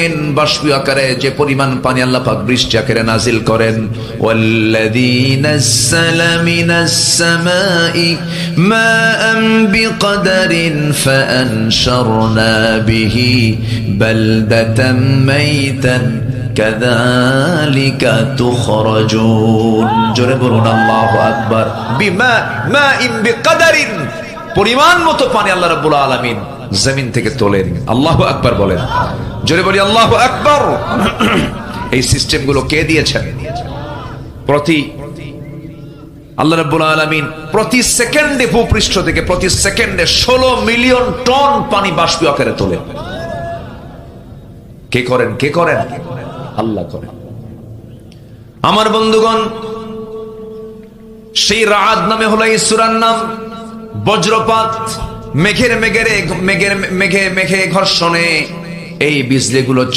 তোলেন বাষ্পীয় আকারে, যে পরিমাণ পানি আল্লাহ পাক বৃষ্টি আকারে নাজিল করেন। ওয়াল্লাযী নাযালা মিনাস সামাই মাআন বিকদারিন ফাআনশারনা বিহি বালদাতাম মাইতান কাযালিকা তুখরাজুন। জোরে বলুন আল্লাহু আকবার। মাইন বিকদারিন, পরিমাণ মতো পানি আল্লাহ রাব্বুল আলামিন জমিন থেকে তোলেন। আল্লাহু আকবার বলেন, জোরে বলি আল্লাহু আকবার। এই সিস্টেম গুলো কে দিয়েছেন? আল্লাহ রাব্বুল আলামিন প্রতি সেকেন্ডে ভূপৃষ্ঠ থেকে প্রতি সেকেন্ডে 16 মিলিয়ন টন পানি বাষ্পীয় আকারে তোলেন। কে করেন? কে করেন? আল্লাহ করেন। আমার বন্ধুগণ, সেই রাআদ নামে হলো এই সূরার নাম। বজ্রপাত, মেঘে ঘর্ষণে এই বিজলিগুলো